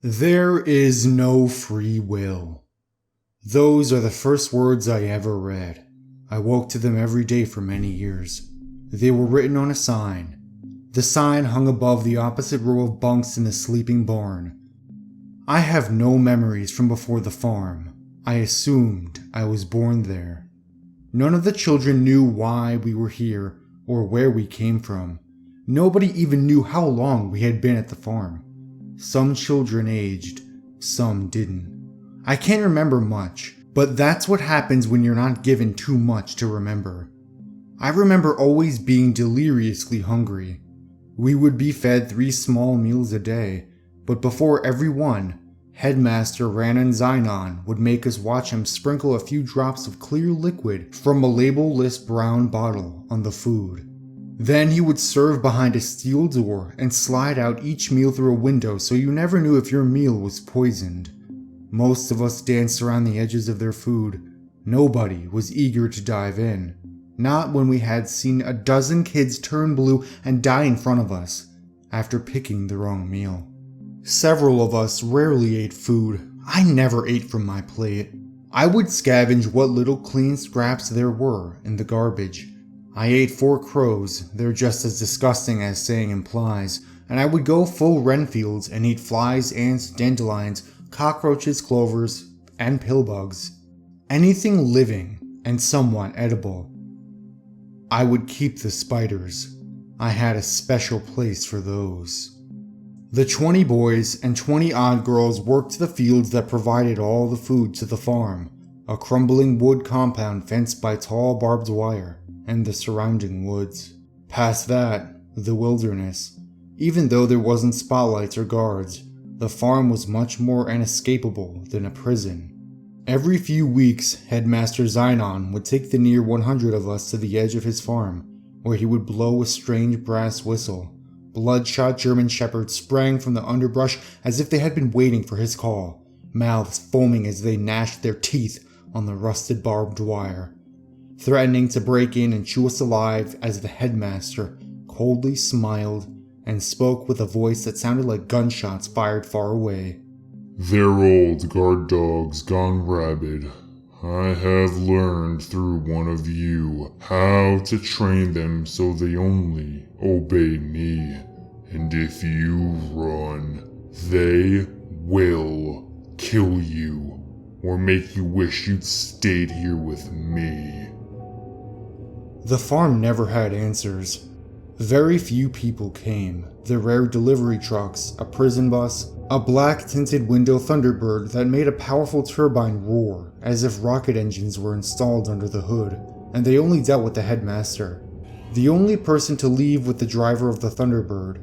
There is no free will. Those are the first words I ever read. I woke to them every day for many years. They were written on a sign. The sign hung above the opposite row of bunks in the sleeping barn. I have no memories from before the farm. I assumed I was born there. None of the children knew why we were here or where we came from. Nobody even knew how long we had been at the farm. Some children aged, some didn't. I can't remember much, but that's what happens when you're not given too much to remember. I remember always being deliriously hungry. We would be fed 3 small meals a day, but before every one, Headmaster Ranan Zynon would make us watch him sprinkle a few drops of clear liquid from a label-less brown bottle on the food. Then he would serve behind a steel door and slide out each meal through a window so you never knew if your meal was poisoned. Most of us danced around the edges of their food. Nobody was eager to dive in. Not when we had seen a dozen kids turn blue and die in front of us after picking the wrong meal. Several of us rarely ate food. I never ate from my plate. I would scavenge what little clean scraps there were in the garbage. I ate 4 crows, they're just as disgusting as saying implies, and I would go full Renfields and eat flies, ants, dandelions, cockroaches, clovers, and pillbugs. Anything living and somewhat edible. I would keep the spiders. I had a special place for those. The 20 boys and 20 odd girls worked the fields that provided all the food to the farm, a crumbling wood compound fenced by tall barbed wire, and the surrounding woods. Past that, the wilderness. Even though there wasn't spotlights or guards, the farm was much more inescapable than a prison. Every few weeks, Headmaster Zynon would take the near 100 of us to the edge of his farm, where he would blow a strange brass whistle. Bloodshot German shepherds sprang from the underbrush as if they had been waiting for his call, mouths foaming as they gnashed their teeth on the rusted barbed wire, threatening to break in and chew us alive as the headmaster coldly smiled and spoke with a voice that sounded like gunshots fired far away. "They're old guard dogs gone rabid. I have learned through one of you how to train them so they only obey me. And if you run, they will kill you or make you wish you'd stayed here with me." The farm never had answers. Very few people came. The rare delivery trucks, a prison bus, a black-tinted window Thunderbird that made a powerful turbine roar as if rocket engines were installed under the hood, and they only dealt with the headmaster, the only person to leave with the driver of the Thunderbird.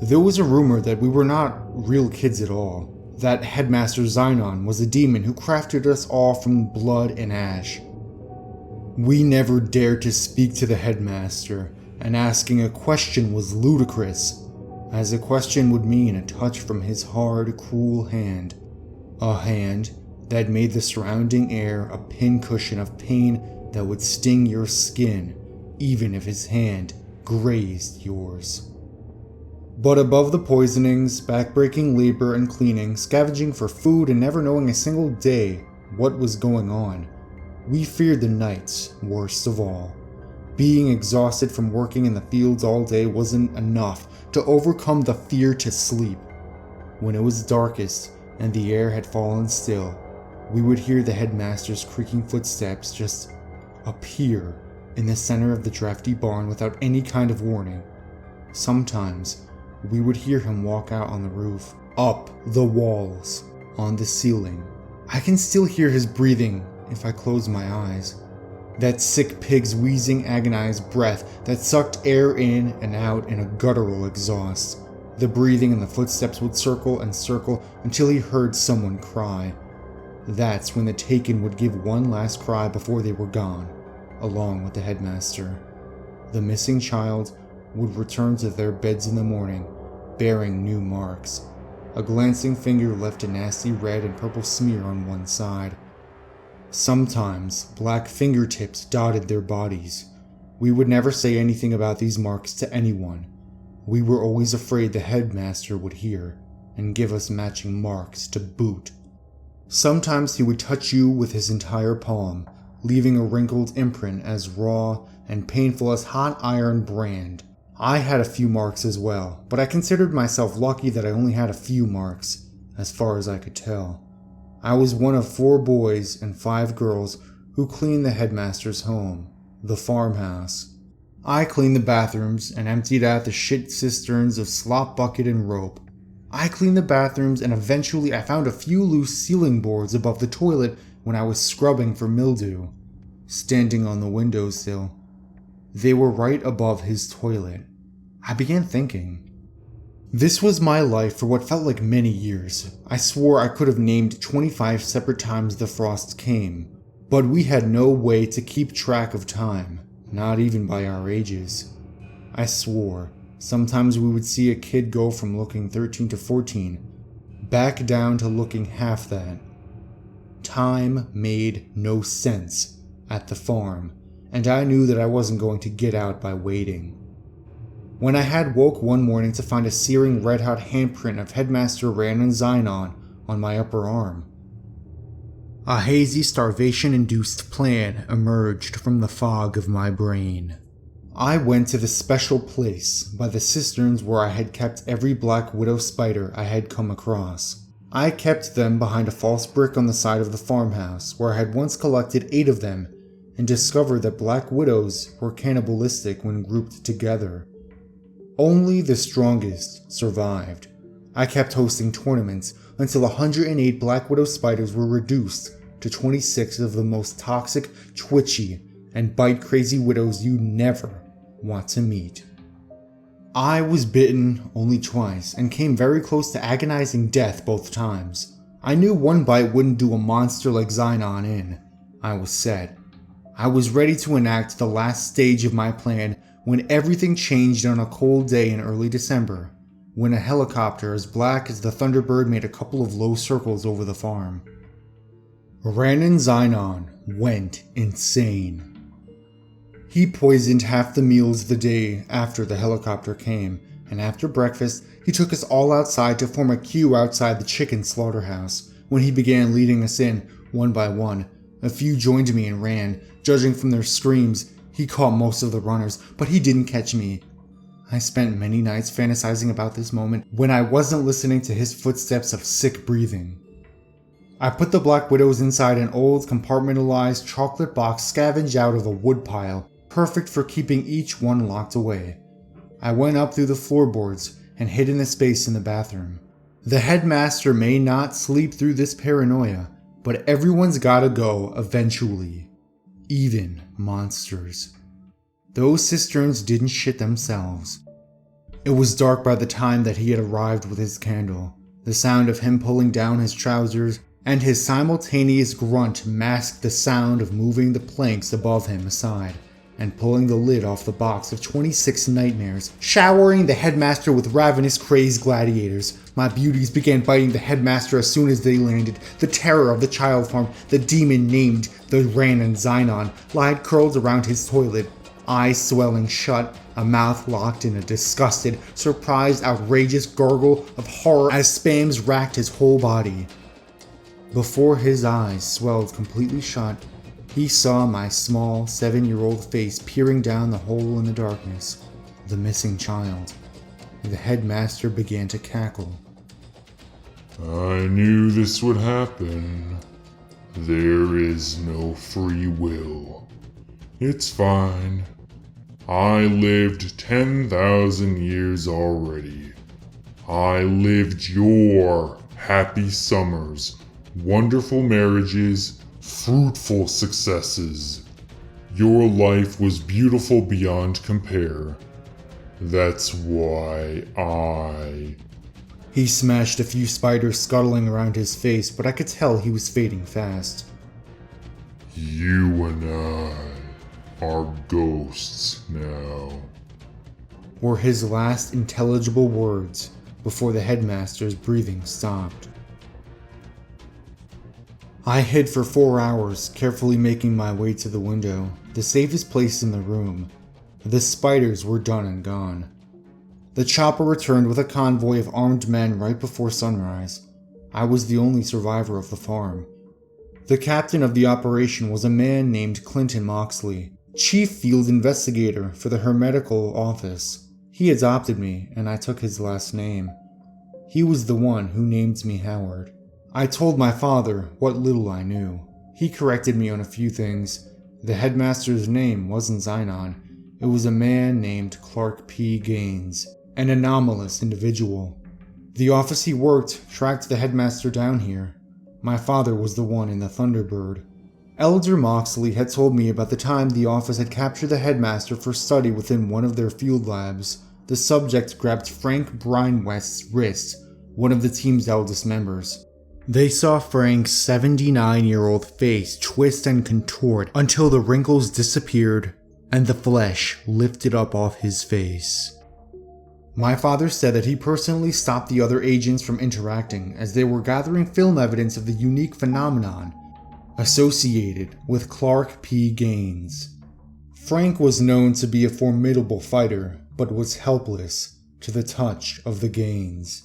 There was a rumor that we were not real kids at all, that Headmaster Zynon was a demon who crafted us all from blood and ash. We never dared to speak to the headmaster, and asking a question was ludicrous, as a question would mean a touch from his hard, cruel hand. A hand that made the surrounding air a pincushion of pain that would sting your skin, even if his hand grazed yours. But above the poisonings, backbreaking labor and cleaning, scavenging for food and never knowing a single day what was going on, we feared the nights worst of all. Being exhausted from working in the fields all day wasn't enough to overcome the fear to sleep. When it was darkest and the air had fallen still, we would hear the headmaster's creaking footsteps just appear in the center of the drafty barn without any kind of warning. Sometimes, we would hear him walk out on the roof, up the walls, on the ceiling. I can still hear his breathing if I close my eyes. That sick pig's wheezing, agonized breath that sucked air in and out in a guttural exhaust. The breathing and the footsteps would circle and circle until he heard someone cry. That's when the Taken would give one last cry before they were gone, along with the headmaster. The missing child would return to their beds in the morning, bearing new marks. A glancing finger left a nasty red and purple smear on one side. Sometimes, black fingertips dotted their bodies. We would never say anything about these marks to anyone. We were always afraid the headmaster would hear. and give us matching marks to boot. Sometimes he would touch you with his entire palm, leaving a wrinkled imprint as raw and painful as hot iron brand. I had a few marks as well, but I considered myself lucky that I only had a few marks, as far as I could tell. I was one of 4 boys and 5 girls who cleaned the headmaster's home, the farmhouse. I cleaned the bathrooms and emptied out the shit cisterns of slop bucket and rope. I cleaned the bathrooms and eventually I found a few loose ceiling boards above the toilet when I was scrubbing for mildew, standing on the windowsill. They were right above his toilet. I began thinking. This was my life for what felt like many years. I swore I could have named 25 separate times the frost came, but we had no way to keep track of time, not even by our ages. I swore. Sometimes we would see a kid go from looking 13 to 14, back down to looking half that. Time made no sense at the farm, and I knew that I wasn't going to get out by waiting. When I had woke one morning to find a searing red-hot handprint of Headmaster Randon Zynon on my upper arm, a hazy starvation-induced plan emerged from the fog of my brain. I went to the special place by the cisterns where I had kept every black widow spider I had come across. I kept them behind a false brick on the side of the farmhouse where I had once collected 8 of them and discovered that black widows were cannibalistic when grouped together. Only the strongest survived. I kept hosting tournaments until 108 black widow spiders were reduced to 26 of the most toxic, twitchy, and bite-crazy widows you never want to meet. I was bitten only twice and came very close to agonizing death both times. I knew one bite wouldn't do a monster like Zynon in. I was set. I was ready to enact the last stage of my plan when everything changed on a cold day in early December, when a helicopter as black as the Thunderbird made a couple of low circles over the farm. Randon Zynon went insane. He poisoned half the meals the day after the helicopter came, and after breakfast, he took us all outside to form a queue outside the chicken slaughterhouse. When he began leading us in, one by one, a few joined me and ran. Judging from their screams, he caught most of the runners, but he didn't catch me. I spent many nights fantasizing about this moment when I wasn't listening to his footsteps of sick breathing. I put the Black Widows inside an old compartmentalized chocolate box scavenged out of a woodpile, perfect for keeping each one locked away. I went up through the floorboards and hid in a space in the bathroom. The headmaster may not sleep through this paranoia, but everyone's gotta go eventually. Even monsters. Those cisterns didn't shit themselves. It was dark by the time that he had arrived with his candle. The sound of him pulling down his trousers and his simultaneous grunt masked the sound of moving the planks above him aside and pulling the lid off the box of 26 nightmares, showering the headmaster with ravenous crazed gladiators. My beauties began biting the headmaster as soon as they landed. The terror of the child farm, the demon named the Randon Zynon, lied curled around his toilet, eyes swelling shut, a mouth locked in a disgusted, surprised, outrageous gurgle of horror as spasms racked his whole body. Before his eyes swelled completely shut, he saw my small 7-year-old face peering down the hole in the darkness. The missing child. The headmaster began to cackle. I knew this would happen. There is no free will. It's fine. I lived 10,000 years already. I lived your happy summers, wonderful marriages, fruitful successes. Your life was beautiful beyond compare. That's why He smashed a few spiders scuttling around his face, but I could tell he was fading fast. You and I are ghosts now, were his last intelligible words before the headmaster's breathing stopped. I hid for 4 hours, carefully making my way to the window, the safest place in the room. The spiders were done and gone. The chopper returned with a convoy of armed men right before sunrise. I was the only survivor of the farm. The captain of the operation was a man named Clinton Moxley, chief field investigator for the Hermetical office. He adopted me, and I took his last name. He was the one who named me Howard. I told my father what little I knew. He corrected me on a few things. The headmaster's name wasn't Zinon. It was a man named Clark P. Gaines, an anomalous individual. The office he worked tracked the headmaster down here. My father was the one in the Thunderbird. Elder Moxley had told me about the time the office had captured the headmaster for study within one of their field labs. The subject grabbed Frank Brynwest's wrist, one of the team's eldest members. They saw Frank's 79-year-old face twist and contort until the wrinkles disappeared and the flesh lifted up off his face. My father said that he personally stopped the other agents from interacting as they were gathering film evidence of the unique phenomenon associated with Clark P. Gaines. Frank was known to be a formidable fighter, but was helpless to the touch of the Gaines.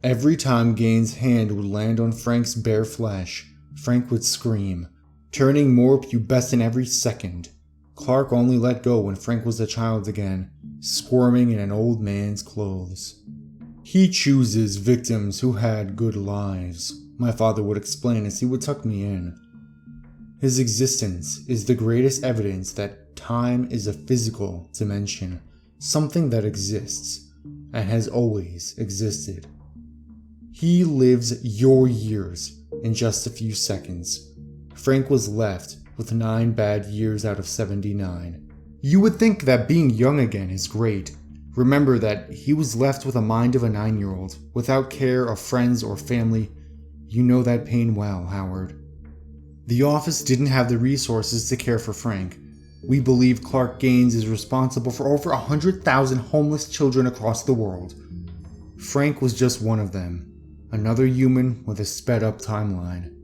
Every time Gaines' hand would land on Frank's bare flesh, Frank would scream, turning more pubescent every second. Clark only let go when Frank was a child again, squirming in an old man's clothes. He chooses victims who had good lives, my father would explain as he would tuck me in. His existence is the greatest evidence that time is a physical dimension, something that exists and has always existed. He lives your years in just a few seconds. Frank was left with 9 bad years out of 79. You would think that being young again is great. Remember that he was left with a mind of a 9-year-old, without care of friends or family. You know that pain well, Howard. The office didn't have the resources to care for Frank. We believe Clark Gaines is responsible for over 100,000 homeless children across the world. Frank was just one of them, another human with a sped-up timeline.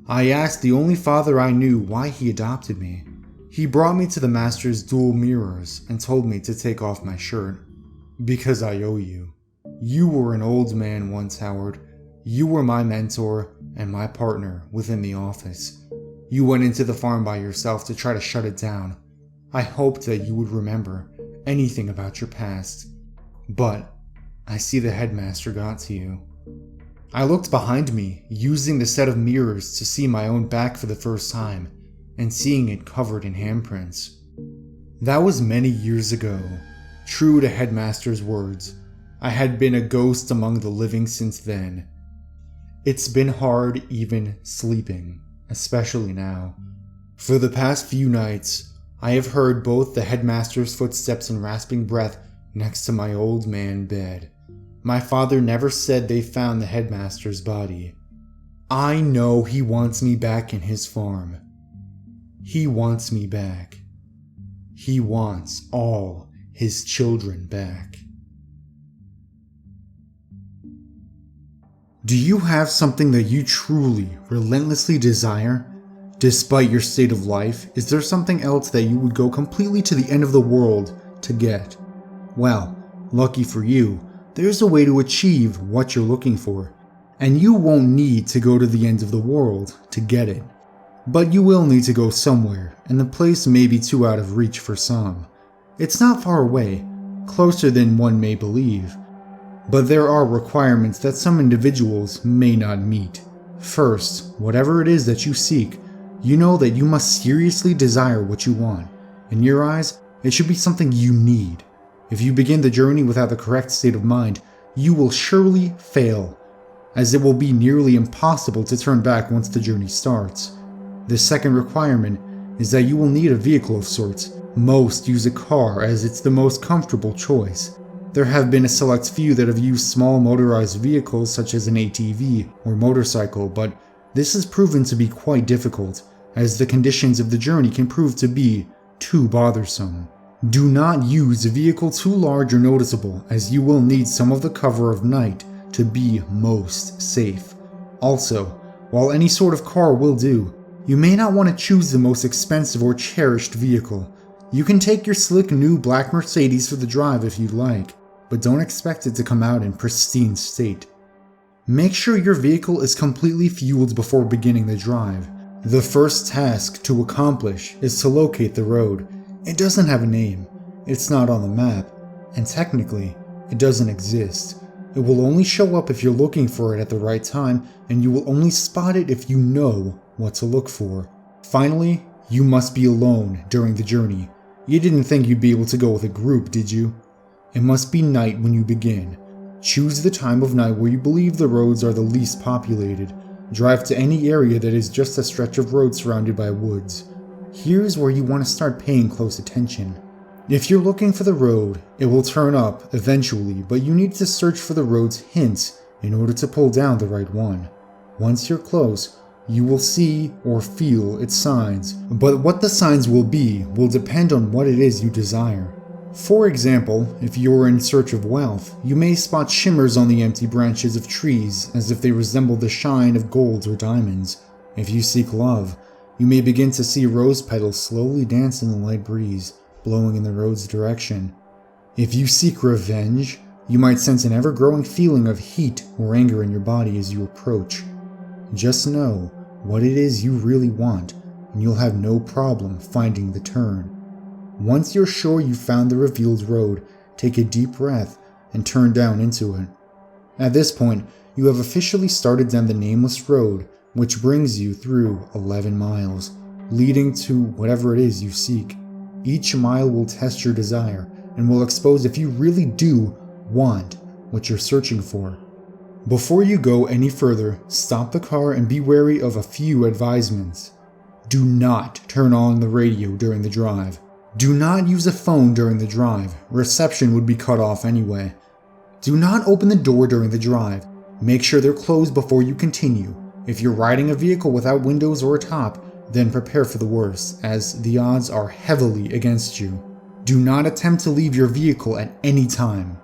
I asked the only father I knew why he adopted me. He brought me to the master's dual mirrors and told me to take off my shirt. Because I owe you. You were an old man once, Howard. You were my mentor and my partner within the office. You went into the farm by yourself to try to shut it down. I hoped that you would remember anything about your past. But I see the headmaster got to you. I looked behind me, using the set of mirrors to see my own back for the first time, and seeing it covered in handprints. That was many years ago. True to Headmaster's words, I had been a ghost among the living since then. It's been hard even sleeping, especially now. For the past few nights, I have heard both the Headmaster's footsteps and rasping breath next to my old man bed. My father never said they found the Headmaster's body. I know he wants me back in his farm. He wants me back. He wants all his children back. Do you have something that you truly, relentlessly desire? Despite your state of life, is there something else that you would go completely to the end of the world to get? Well, lucky for you, there's a way to achieve what you're looking for, and you won't need to go to the end of the world to get it. But you will need to go somewhere, and the place may be too out of reach for some. It's not far away, closer than one may believe. But there are requirements that some individuals may not meet. First, whatever it is that you seek, you know that you must seriously desire what you want. In your eyes, it should be something you need. If you begin the journey without the correct state of mind, you will surely fail, as it will be nearly impossible to turn back once the journey starts. The second requirement is that you will need a vehicle of sorts. Most use a car as it's the most comfortable choice. There have been a select few that have used small motorized vehicles such as an ATV or motorcycle, but this has proven to be quite difficult, as the conditions of the journey can prove to be too bothersome. Do not use a vehicle too large or noticeable, as you will need some of the cover of night to be most safe. Also, while any sort of car will do, you may not want to choose the most expensive or cherished vehicle. You can take your slick new black Mercedes for the drive if you'd like, but don't expect it to come out in pristine state. Make sure your vehicle is completely fueled before beginning the drive. The first task to accomplish is to locate the road. It doesn't have a name, it's not on the map, and technically, it doesn't exist. It will only show up if you're looking for it at the right time, and you will only spot it if you know what to look for. Finally, you must be alone during the journey. You didn't think you'd be able to go with a group, did you? It must be night when you begin. Choose the time of night where you believe the roads are the least populated. Drive to any area that is just a stretch of road surrounded by woods. Here's where you want to start paying close attention. If you're looking for the road, it will turn up eventually, but you need to search for the road's hints in order to pull down the right one. Once you're close, you will see or feel its signs, but what the signs will be will depend on what it is you desire. For example, if you're in search of wealth, you may spot shimmers on the empty branches of trees as if they resemble the shine of gold or diamonds. If you seek love, you may begin to see rose petals slowly dance in the light breeze, blowing in the road's direction. If you seek revenge, you might sense an ever-growing feeling of heat or anger in your body as you approach. Just know what it is you really want, and you'll have no problem finding the turn. Once you're sure you've found the revealed road, take a deep breath and turn down into it. At this point, you have officially started down the nameless road, which brings you through 11 miles, leading to whatever it is you seek. Each mile will test your desire and will expose if you really do want what you're searching for. Before you go any further, stop the car and be wary of a few advisements. Do not turn on the radio during the drive. Do not use a phone during the drive. Reception would be cut off anyway. Do not open the door during the drive. Make sure they're closed before you continue. If you're riding a vehicle without windows or a top, then prepare for the worst, as the odds are heavily against you. Do not attempt to leave your vehicle at any time.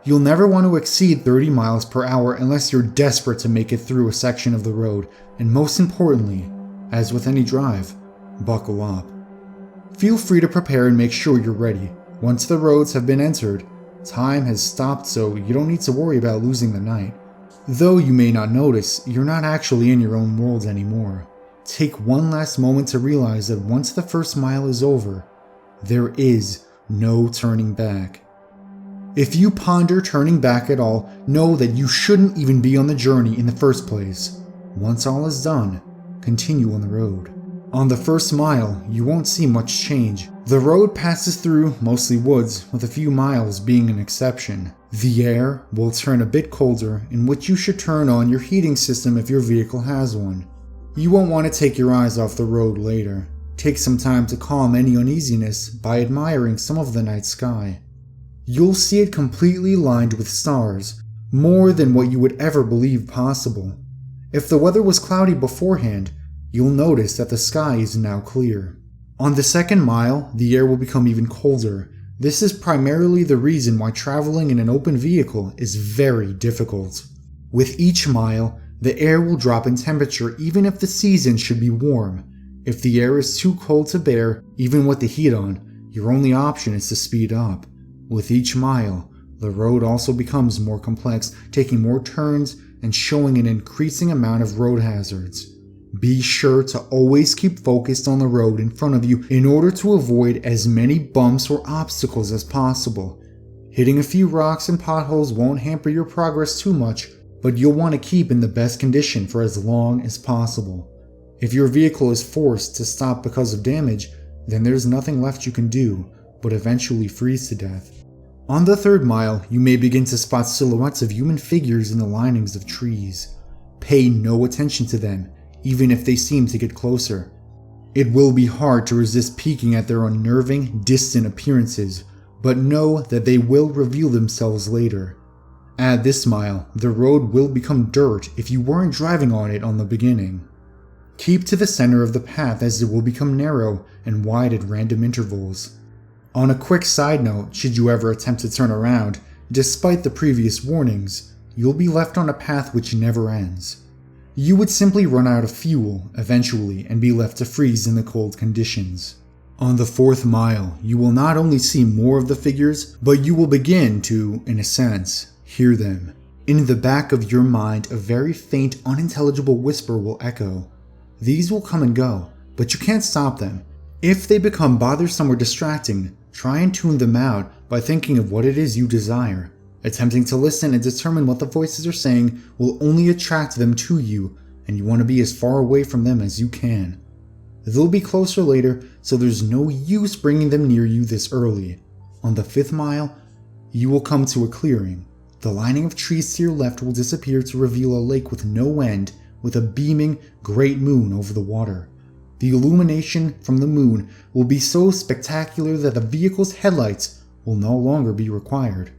You'll never want to exceed 30 miles per hour unless you're desperate to make it through a section of the road, and most importantly, as with any drive, buckle up. Feel free to prepare and make sure you're ready. Once the roads have been entered, time has stopped, so you don't need to worry about losing the night. Though you may not notice, you're not actually in your own world anymore. Take one last moment to realize that once the first mile is over, there is no turning back. If you ponder turning back at all, know that you shouldn't even be on the journey in the first place. Once all is done, continue on the road. On the first mile, you won't see much change. The road passes through mostly woods, with a few miles being an exception. The air will turn a bit colder, in which you should turn on your heating system if your vehicle has one. You won't want to take your eyes off the road later. Take some time to calm any uneasiness by admiring some of the night sky. You'll see it completely lined with stars, more than what you would ever believe possible. If the weather was cloudy beforehand, you'll notice that the sky is now clear. On the second mile, the air will become even colder. This is primarily the reason why traveling in an open vehicle is very difficult. With each mile, the air will drop in temperature even if the season should be warm. If the air is too cold to bear, even with the heat on, your only option is to speed up. With each mile, the road also becomes more complex, taking more turns and showing an increasing amount of road hazards. Be sure to always keep focused on the road in front of you in order to avoid as many bumps or obstacles as possible. Hitting a few rocks and potholes won't hamper your progress too much, but you'll want to keep in the best condition for as long as possible. If your vehicle is forced to stop because of damage, then there's nothing left you can do but eventually freeze to death. On the third mile, you may begin to spot silhouettes of human figures in the linings of trees. Pay no attention to them, even if they seem to get closer. It will be hard to resist peeking at their unnerving, distant appearances, but know that they will reveal themselves later. At this mile, the road will become dirt if you weren't driving on it on the beginning. Keep to the center of the path as it will become narrow and wide at random intervals. On a quick side note, should you ever attempt to turn around, despite the previous warnings, you'll be left on a path which never ends. You would simply run out of fuel, eventually, and be left to freeze in the cold conditions. On the 4th mile, you will not only see more of the figures, but you will begin to, in a sense, hear them. In the back of your mind, a very faint, unintelligible whisper will echo. These will come and go, but you can't stop them. If they become bothersome or distracting, try and tune them out by thinking of what it is you desire. Attempting to listen and determine what the voices are saying will only attract them to you, and you want to be as far away from them as you can. They'll be closer later, so there's no use bringing them near you this early. On the 5th mile, you will come to a clearing. The lining of trees to your left will disappear to reveal a lake with no end, with a beaming, great moon over the water. The illumination from the moon will be so spectacular that the vehicle's headlights will no longer be required.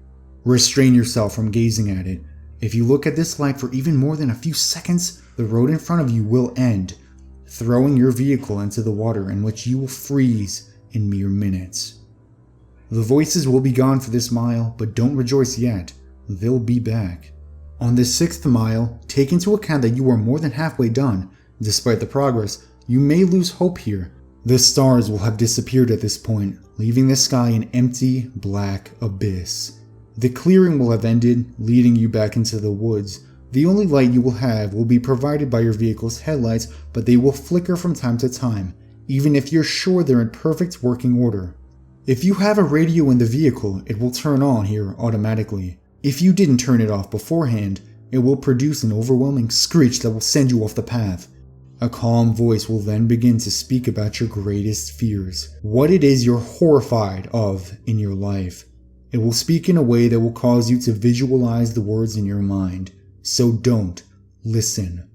Restrain yourself from gazing at it. If you look at this light for even more than a few seconds, the road in front of you will end, throwing your vehicle into the water, in which you will freeze in mere minutes. The voices will be gone for this mile, but don't rejoice yet. They'll be back. On the 6th mile, take into account that you are more than halfway done. Despite the progress, you may lose hope here. The stars will have disappeared at this point, leaving the sky an empty, black abyss. The clearing will have ended, leading you back into the woods. The only light you will have will be provided by your vehicle's headlights, but they will flicker from time to time, even if you're sure they're in perfect working order. If you have a radio in the vehicle, it will turn on here automatically. If you didn't turn it off beforehand, it will produce an overwhelming screech that will send you off the path. A calm voice will then begin to speak about your greatest fears, what it is you're horrified of in your life. It will speak in a way that will cause you to visualize the words in your mind. So don't listen.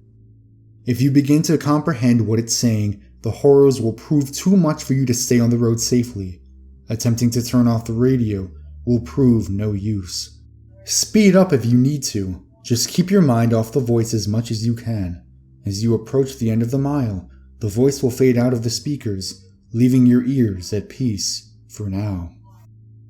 If you begin to comprehend what it's saying, the horrors will prove too much for you to stay on the road safely. Attempting to turn off the radio will prove no use. Speed up if you need to. Just keep your mind off the voice as much as you can. As you approach the end of the mile, the voice will fade out of the speakers, leaving your ears at peace for now.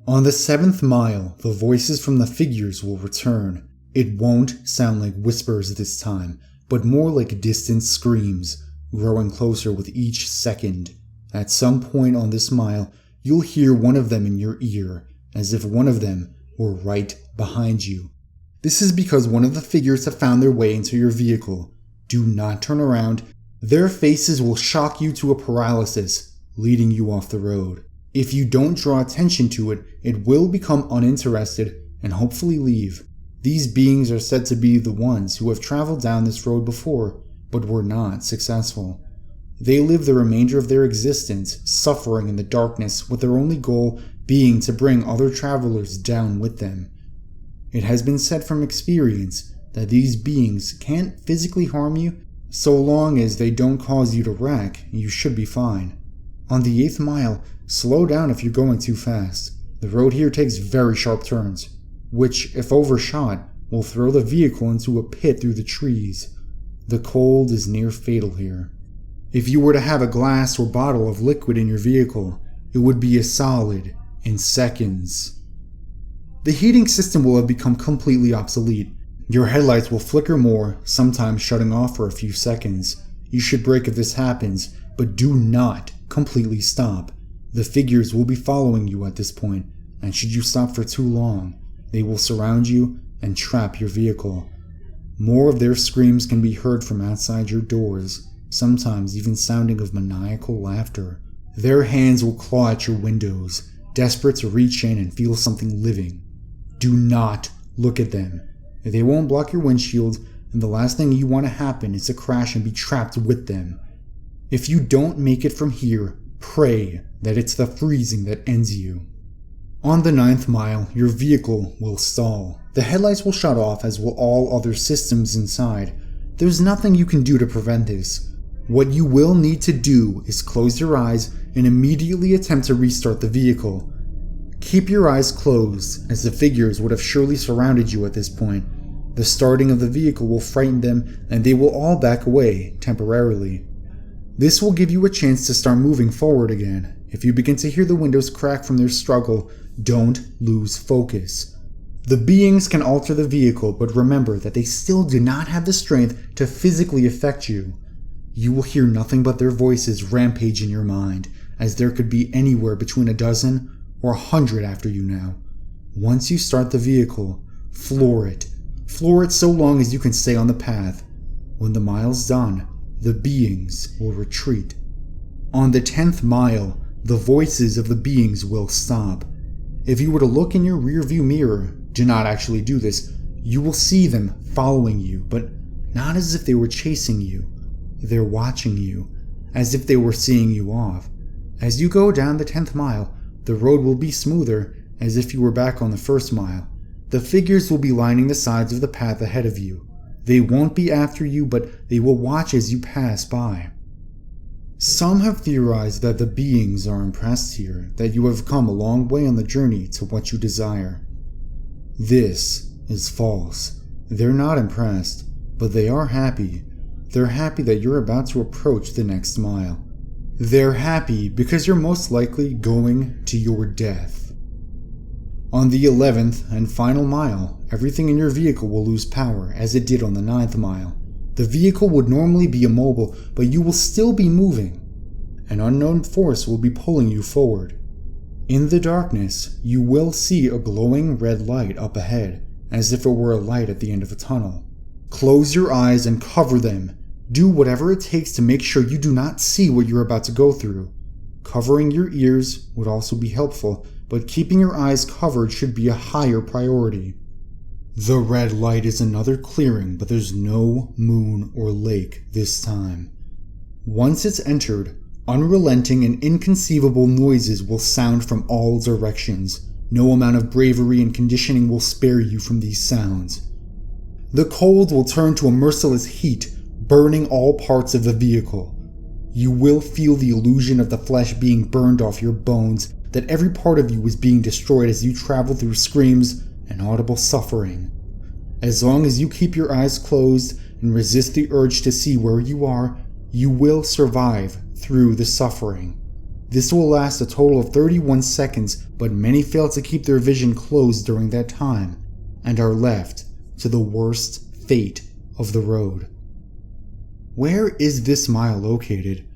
On the 7th mile, the voices from the figures will return. It won't sound like whispers this time, but more like distant screams, growing closer with each second. At some point on this mile, you'll hear one of them in your ear, as if one of them were right behind you. This is because one of the figures have found their way into your vehicle. Do not turn around. Their faces will shock you to a paralysis, leading you off the road. If you don't draw attention to it, it will become uninterested and hopefully leave. These beings are said to be the ones who have traveled down this road before, but were not successful. They live the remainder of their existence suffering in the darkness, with their only goal being to bring other travelers down with them. It has been said from experience that these beings can't physically harm you. So long as they don't cause you to wreck, you should be fine. On the 8th mile, slow down if you're going too fast. The road here takes very sharp turns, which, if overshot, will throw the vehicle into a pit through the trees. The cold is near fatal here. If you were to have a glass or bottle of liquid in your vehicle, it would be a solid in seconds. The heating system will have become completely obsolete. Your headlights will flicker more, sometimes shutting off for a few seconds. You should brake if this happens, but do not completely stop. The figures will be following you at this point, and should you stop for too long, they will surround you and trap your vehicle. More of their screams can be heard from outside your doors, sometimes even sounding of maniacal laughter. Their hands will claw at your windows, desperate to reach in and feel something living. Do not look at them. They won't block your windshield, and the last thing you want to happen is to crash and be trapped with them. If you don't make it from here, pray that it's the freezing that ends you. On the 9th mile, your vehicle will stall. The headlights will shut off, as will all other systems inside. There's nothing you can do to prevent this. What you will need to do is close your eyes and immediately attempt to restart the vehicle. Keep your eyes closed, as the figures would have surely surrounded you at this point. The starting of the vehicle will frighten them, and they will all back away temporarily. This will give you a chance to start moving forward again. If you begin to hear the windows crack from their struggle, don't lose focus. The beings can alter the vehicle, but remember that they still do not have the strength to physically affect you. You will hear nothing but their voices rampage in your mind, as there could be anywhere between a dozen or 100 after you now. Once you start the vehicle, floor it. Floor it so long as you can stay on the path. When the mile's done, the beings will retreat. On the 10th mile, the voices of the beings will stop. If you were to look in your rearview mirror, do not actually do this, you will see them following you, but not as if they were chasing you. They're watching you, as if they were seeing you off. As you go down the 10th mile, the road will be smoother, as if you were back on the 1st mile. The figures will be lining the sides of the path ahead of you. They won't be after you, but they will watch as you pass by. Some have theorized that the beings are impressed here, that you have come a long way on the journey to what you desire. This is false. They're not impressed, but they are happy. They're happy that you're about to approach the next mile. They're happy because you're most likely going to your death. On the 11th and final mile, everything in your vehicle will lose power, as it did on the 9th mile. The vehicle would normally be immobile, but you will still be moving. An unknown force will be pulling you forward. In the darkness, you will see a glowing red light up ahead, as if it were a light at the end of a tunnel. Close your eyes and cover them. Do whatever it takes to make sure you do not see what you're about to go through. Covering your ears would also be helpful, but keeping your eyes covered should be a higher priority. The red light is another clearing, but there's no moon or lake this time. Once it's entered, unrelenting and inconceivable noises will sound from all directions. No amount of bravery and conditioning will spare you from these sounds. The cold will turn to a merciless heat, burning all parts of the vehicle. You will feel the illusion of the flesh being burned off your bones, that every part of you is being destroyed as you travel through screams and audible suffering. As long as you keep your eyes closed and resist the urge to see where you are, you will survive through the suffering. This will last a total of 31 seconds, but many fail to keep their vision closed during that time and are left to the worst fate of the road. Where is this mile located?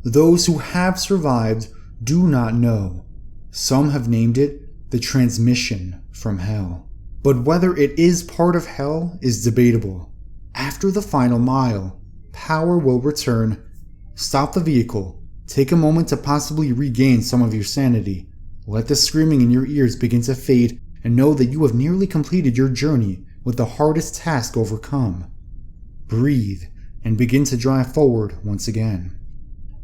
Those who have survived do not know. Some have named it the transmission from hell. But whether it is part of hell is debatable. After the final mile, power will return. Stop the vehicle. Take a moment to possibly regain some of your sanity. Let the screaming in your ears begin to fade and know that you have nearly completed your journey with the hardest task overcome. Breathe and begin to drive forward once again.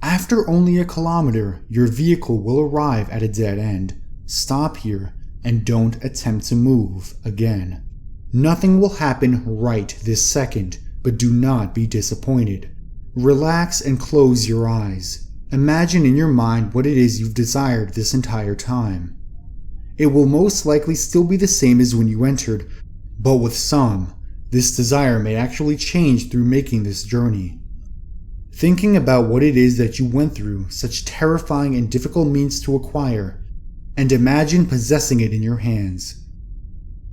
After only a kilometer, your vehicle will arrive at a dead end. Stop here and don't attempt to move again. Nothing will happen right this second, but do not be disappointed. Relax and close your eyes. Imagine in your mind what it is you've desired this entire time. It will most likely still be the same as when you entered, but with some, this desire may actually change through making this journey. Thinking about what it is that you went through such terrifying and difficult means to acquire, and imagine possessing it in your hands.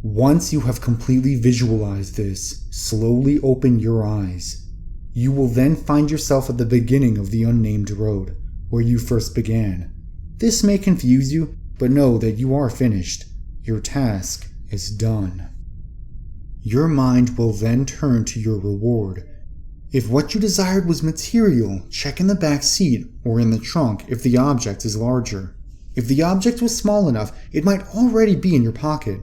Once you have completely visualized this, slowly open your eyes. You will then find yourself at the beginning of the unnamed road, where you first began. This may confuse you, but know that you are finished. Your task is done. Your mind will then turn to your reward. If what you desired was material, check in the back seat or in the trunk if the object is larger. If the object was small enough, it might already be in your pocket.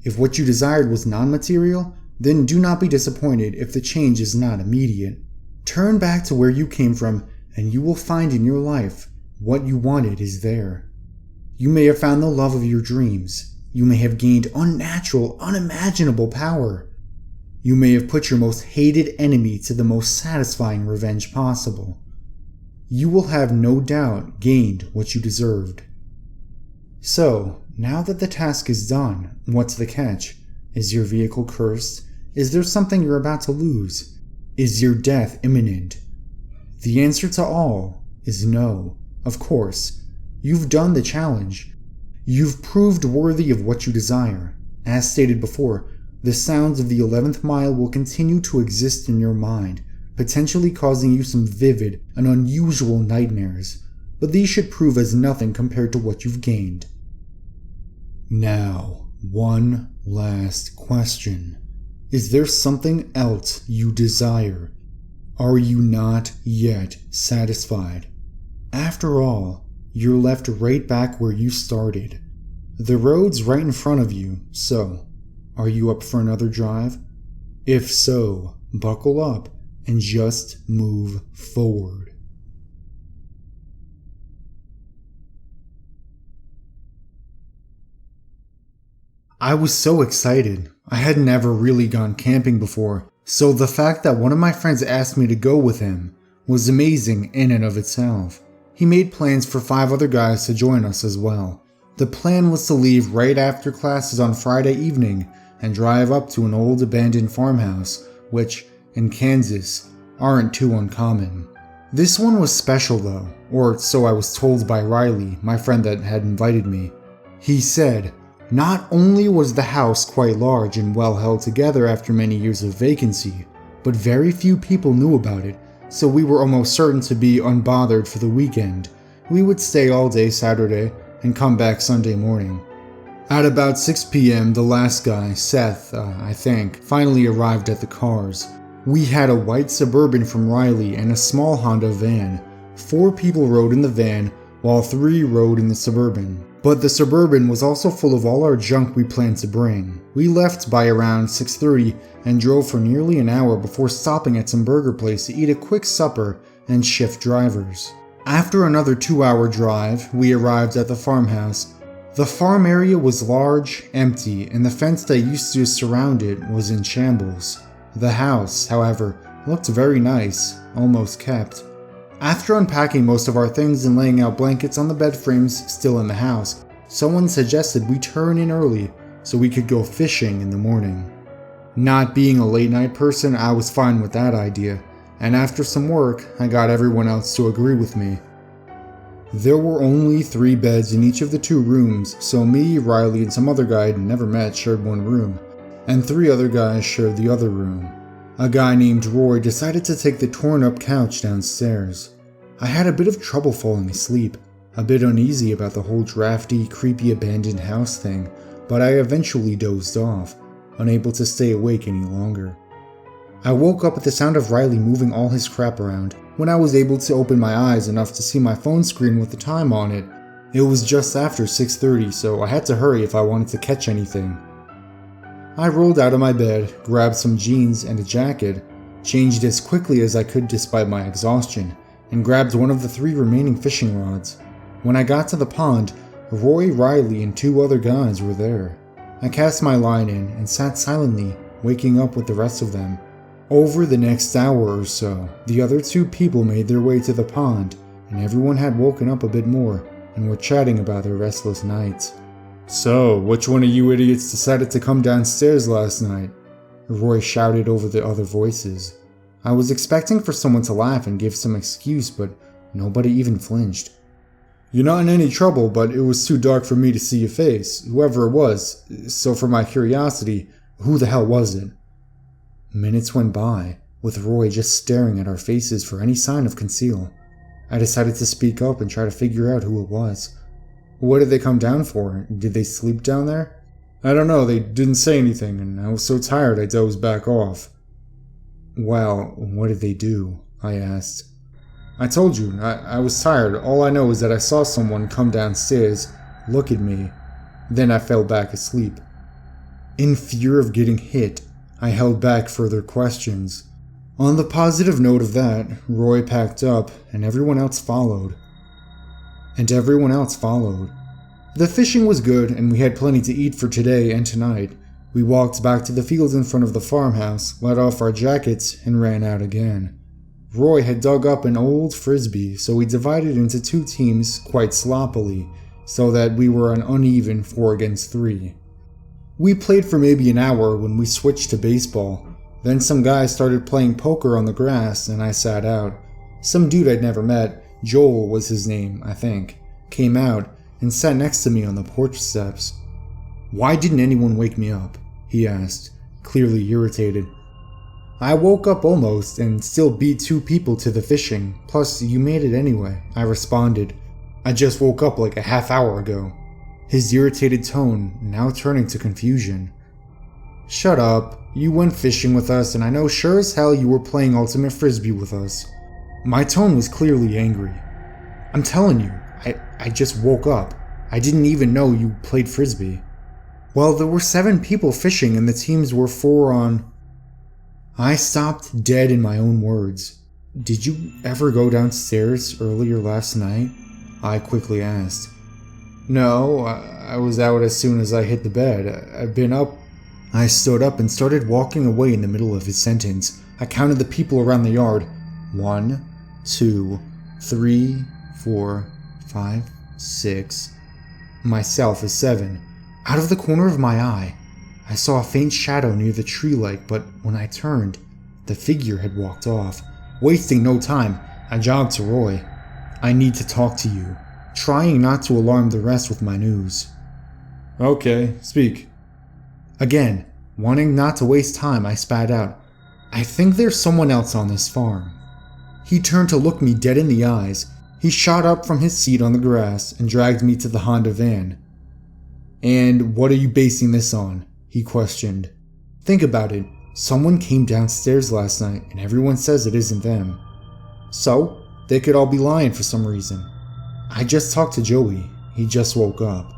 If what you desired was non-material, then do not be disappointed if the change is not immediate. Turn back to where you came from, and you will find in your life what you wanted is there. You may have found the love of your dreams. You may have gained unnatural, unimaginable power. You may have put your most hated enemy to the most satisfying revenge possible. You will have no doubt gained what you deserved. So, now that the task is done, what's the catch? Is your vehicle cursed? Is there something you're about to lose? Is your death imminent? The answer to all is no. Of course, you've done the challenge. You've proved worthy of what you desire. As stated before, the sounds of the 11th mile will continue to exist in your mind, potentially causing you some vivid and unusual nightmares. but these should prove as nothing compared to what you've gained. Now, one last question. Is there something else you desire? Are you not yet satisfied? After all, you're left right back where you started. The road's right in front of you, so are you up for another drive? If so, buckle up and just move forward. I was so excited. I had never really gone camping before, so the fact that one of my friends asked me to go with him was amazing in and of itself. He made plans for 5 other guys to join us as well. The plan was to leave right after classes on Friday evening and drive up to an old abandoned farmhouse, which, in Kansas, aren't too uncommon. This one was special though, or so I was told by Riley, my friend that had invited me. He said, not only was the house quite large and well held together after many years of vacancy, but very few people knew about it, so we were almost certain to be unbothered for the weekend. We would stay all day Saturday and come back Sunday morning. At about 6 p.m., the last guy, Seth, I think, finally arrived at the cars. We had a white Suburban from Riley and a small Honda van. 4 people rode in the van, while 3 rode in the Suburban. But the Suburban was also full of all our junk we planned to bring. We left by around 6:30 and drove for nearly an hour before stopping at some burger place to eat a quick supper and shift drivers. After another 2-hour drive, we arrived at the farmhouse. The farm area was large, empty, and the fence that used to surround it was in shambles. The house, however, looked very nice, almost kept. After unpacking most of our things and laying out blankets on the bed frames still in the house, someone suggested we turn in early so we could go fishing in the morning. Not being a late night person, I was fine with that idea, and after some work, I got everyone else to agree with me. There were only 3 beds in each of the 2 rooms, so me, Riley, and some other guy I'd never met shared one room, and 3 other guys shared the other room. A guy named Roy decided to take the torn-up couch downstairs. I had a bit of trouble falling asleep, a bit uneasy about the whole drafty, creepy abandoned house thing, but I eventually dozed off, unable to stay awake any longer. I woke up at the sound of Riley moving all his crap around. When I was able to open my eyes enough to see my phone screen with the time on it, it was just after 6:30, so I had to hurry if I wanted to catch anything. I rolled out of my bed, grabbed some jeans and a jacket, changed as quickly as I could despite my exhaustion, and grabbed one of the 3 remaining fishing rods. When I got to the pond, Roy, Riley, and 2 other guys were there. I cast my line in and sat silently, waking up with the rest of them. Over the next hour or so, the other 2 people made their way to the pond, and everyone had woken up a bit more and were chatting about their restless nights. "So, which one of you idiots decided to come downstairs last night?" Roy shouted over the other voices. I was expecting for someone to laugh and give some excuse, but nobody even flinched. "You're not in any trouble, but it was too dark for me to see your face, whoever it was, so for my curiosity, who the hell was it?" Minutes went by, with Roy just staring at our faces for any sign of conceal. I decided to speak up and try to figure out who it was. "What did they come down for? Did they sleep down there?" "I don't know, they didn't say anything, and I was so tired I dozed back off." "Well, what did they do?" I asked. "I told you, I was tired. All I know is that I saw someone come downstairs, look at me, then I fell back asleep." In fear of getting hit, I held back further questions. On the positive note of that, Roy packed up, and everyone else followed. The fishing was good, and we had plenty to eat for today and tonight. We walked back to the fields in front of the farmhouse, let off our jackets, and ran out again. Roy had dug up an old frisbee, so we divided into 2 teams quite sloppily, so that we were an uneven 4 against 3. We played for maybe an hour when we switched to baseball. Then some guys started playing poker on the grass, and I sat out. Some dude I'd never met, Joel was his name, I think, came out and sat next to me on the porch steps. "Why didn't anyone wake me up?" he asked, clearly irritated. "I woke up almost and still beat 2 people to the fishing, plus you made it anyway," I responded, I just woke up like a half hour ago. His irritated tone now turning to confusion. Shut up. You went fishing with us, and I know sure as hell you were playing ultimate frisbee with us. My tone was clearly angry. I'm telling you, I just woke up. I didn't even know you played frisbee. Well, there were 7 people fishing and the teams were 4 on... I stopped dead in my own words. Did you ever go downstairs earlier last night? I quickly asked. No, I was out as soon as I hit the bed. I've been up... I stood up and started walking away in the middle of his sentence. I counted the people around the yard. 1, 2, 3, 4, 5, 6. Myself is 7. Out of the corner of my eye, I saw a faint shadow near the tree light, but when I turned, the figure had walked off. Wasting no time, I jogged to Roy. I need to talk to you, trying not to alarm the rest with my news. Okay, speak. Again, wanting not to waste time, I spat out, I think there's someone else on this farm. He turned to look me dead in the eyes. He shot up from his seat on the grass and dragged me to the Honda van. And what are you basing this on? He questioned. Think about it. Someone came downstairs last night and everyone says it isn't them. So, they could all be lying for some reason. I just talked to Joey. He just woke up.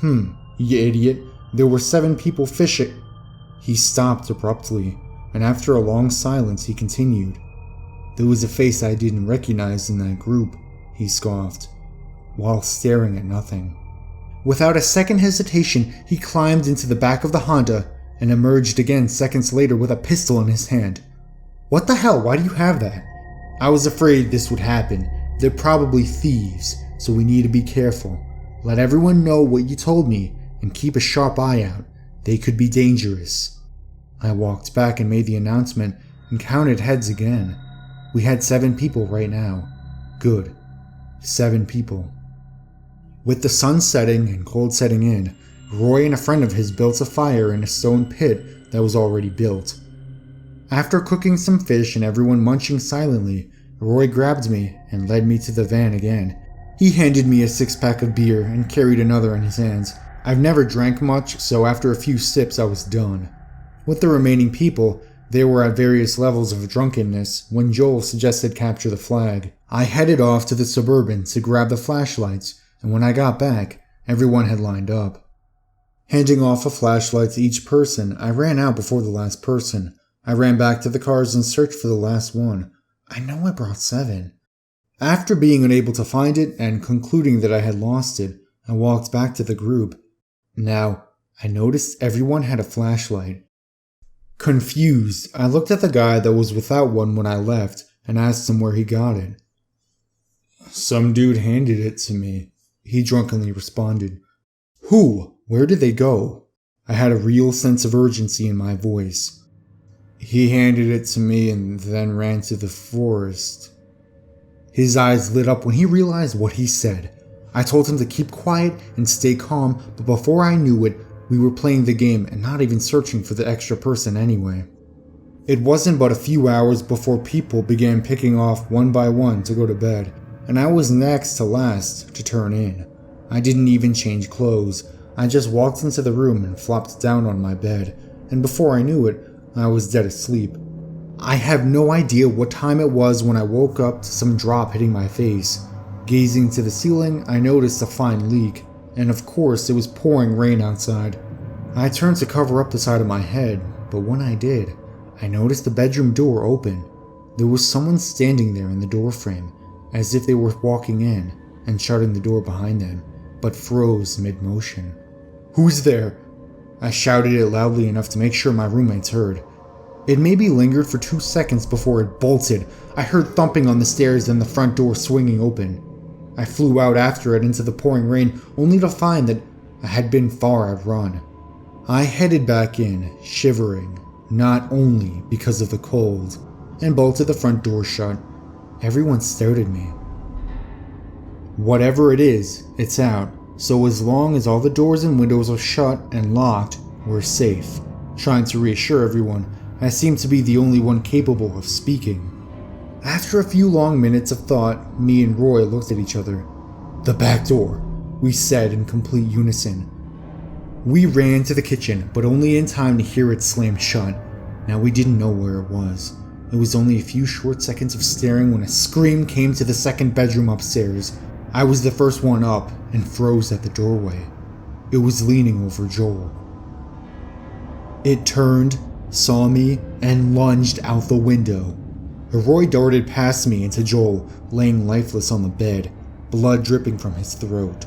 You idiot. There were 7 people fishing. He stopped abruptly, and after a long silence he continued. There was a face I didn't recognize in that group, he scoffed, while staring at nothing. Without a second hesitation, he climbed into the back of the Honda and emerged again seconds later with a pistol in his hand. What the hell, why do you have that? I was afraid this would happen. They're probably thieves, so we need to be careful. Let everyone know what you told me and keep a sharp eye out. They could be dangerous. I walked back and made the announcement and counted heads again. We had 7 people right now. Good. 7 people. With the sun setting and cold setting in, Roy and a friend of his built a fire in a stone pit that was already built. After cooking some fish and everyone munching silently, Roy grabbed me and led me to the van again. He handed me a 6-pack of beer and carried another in his hands. I've never drank much, so after a few sips I was done. With the remaining people, they were at various levels of drunkenness when Joel suggested capture the flag. I headed off to the Suburban to grab the flashlights, and when I got back, everyone had lined up. Handing off a flashlight to each person, I ran out before the last person. I ran back to the cars and searched for the last one. I know I brought 7. After being unable to find it and concluding that I had lost it, I walked back to the group. Now, I noticed everyone had a flashlight. Confused, I looked at the guy that was without one when I left and asked him where he got it. Some dude handed it to me, he drunkenly responded. Who? Where did they go? I had a real sense of urgency in my voice. He handed it to me and then ran to the forest. His eyes lit up when he realized what he said. I told him to keep quiet and stay calm, but before I knew it, we were playing the game and not even searching for the extra person anyway. It wasn't but a few hours before people began picking off one by one to go to bed, and I was next to last to turn in. I didn't even change clothes. I just walked into the room and flopped down on my bed, and before I knew it, I was dead asleep. I have no idea what time it was when I woke up to some drop hitting my face. Gazing to the ceiling, I noticed a fine leak, and of course it was pouring rain outside. I turned to cover up the side of my head, but when I did, I noticed the bedroom door open. There was someone standing there in the doorframe, as if they were walking in and shutting the door behind them, but froze mid-motion. Who's there? I shouted it loudly enough to make sure my roommates heard. It maybe lingered for 2 seconds before it bolted. I heard thumping on the stairs and the front door swinging open. I flew out after it into the pouring rain, only to find that I had been far outrun. I headed back in, shivering, not only because of the cold, and bolted the front door shut. Everyone stared at me. Whatever it is, it's out, so as long as all the doors and windows are shut and locked, we're safe. Trying to reassure everyone, I seemed to be the only one capable of speaking. After a few long minutes of thought, me and Roy looked at each other. "The back door," we said in complete unison. We ran to the kitchen, but only in time to hear it slam shut. Now we didn't know where it was. It was only a few short seconds of staring when a scream came to the second bedroom upstairs. I was the first one up and froze at the doorway. It was leaning over Joel. It turned, saw me, and lunged out the window. Roy darted past me into Joel, laying lifeless on the bed, blood dripping from his throat.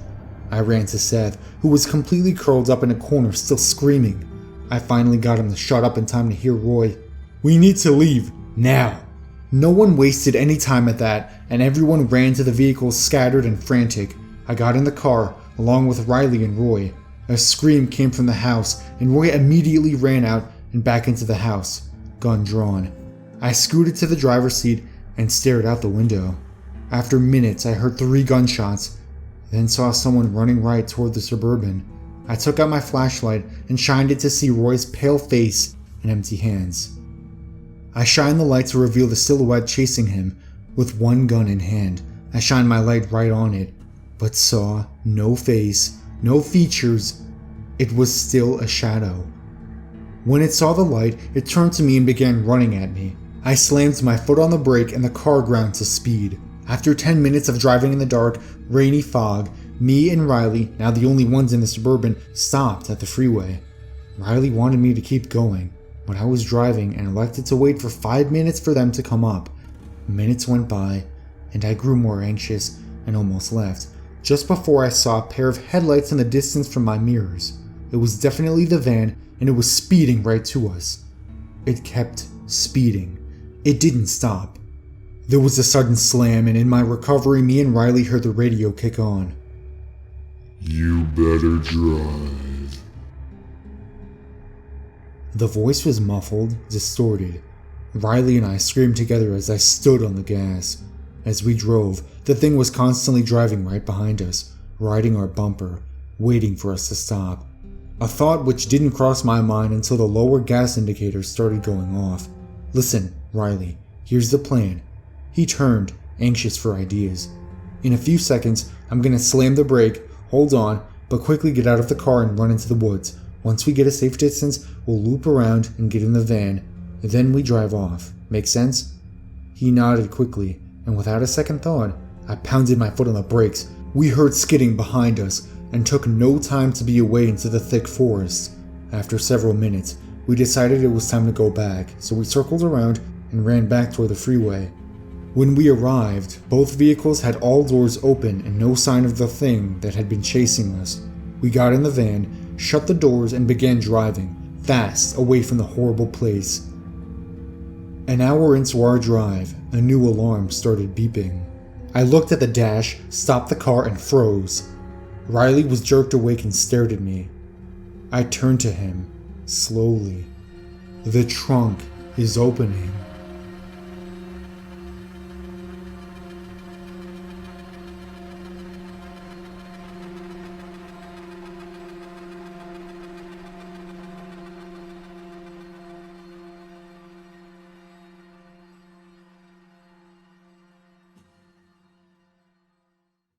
I ran to Seth, who was completely curled up in a corner, still screaming. I finally got him to shut up in time to hear Roy. "We need to leave, now." No one wasted any time at that, and everyone ran to the vehicles, scattered and frantic. I got in the car, along with Riley and Roy. A scream came from the house, and Roy immediately ran out and back into the house, gun drawn. I scooted to the driver's seat and stared out the window. After minutes, I heard 3 gunshots, then saw someone running right toward the Suburban. I took out my flashlight and shined it to see Roy's pale face and empty hands. I shined the light to reveal the silhouette chasing him, with one gun in hand. I shined my light right on it, but saw no face, no features. It was still a shadow. When it saw the light, it turned to me and began running at me. I slammed my foot on the brake and the car ground to speed. After 10 minutes of driving in the dark, rainy fog, me and Riley, now the only ones in the Suburban, stopped at the freeway. Riley wanted me to keep going, but I was driving and elected to wait for 5 minutes for them to come up. Minutes went by, and I grew more anxious and almost left, just before I saw a pair of headlights in the distance from my mirrors. It was definitely the van, and it was speeding right to us. It kept speeding. It didn't stop. There was a sudden slam, and in my recovery, me and Riley heard the radio kick on. "You better drive." The voice was muffled, distorted. Riley and I screamed together as I stood on the gas. As we drove, the thing was constantly driving right behind us, riding our bumper, waiting for us to stop. A thought which didn't cross my mind until the lower gas indicator started going off. "Listen, Riley, here's the plan." He turned, anxious for ideas. "In a few seconds, I'm gonna slam the brake, hold on, but quickly get out of the car and run into the woods. Once we get a safe distance, we'll loop around and get in the van. Then we drive off. Make sense?" He nodded quickly, and without a second thought, I pounded my foot on the brakes. We heard skidding behind us, and took no time to be away into the thick forest. After several minutes, we decided it was time to go back, so we circled around and ran back toward the freeway. When we arrived, both vehicles had all doors open and no sign of the thing that had been chasing us. We got in the van, shut the doors, and began driving, fast, away from the horrible place. An hour into our drive, a new alarm started beeping. I looked at the dash, stopped the car, and froze. Riley was jerked awake and stared at me. I turned to him, slowly. "The trunk is opening."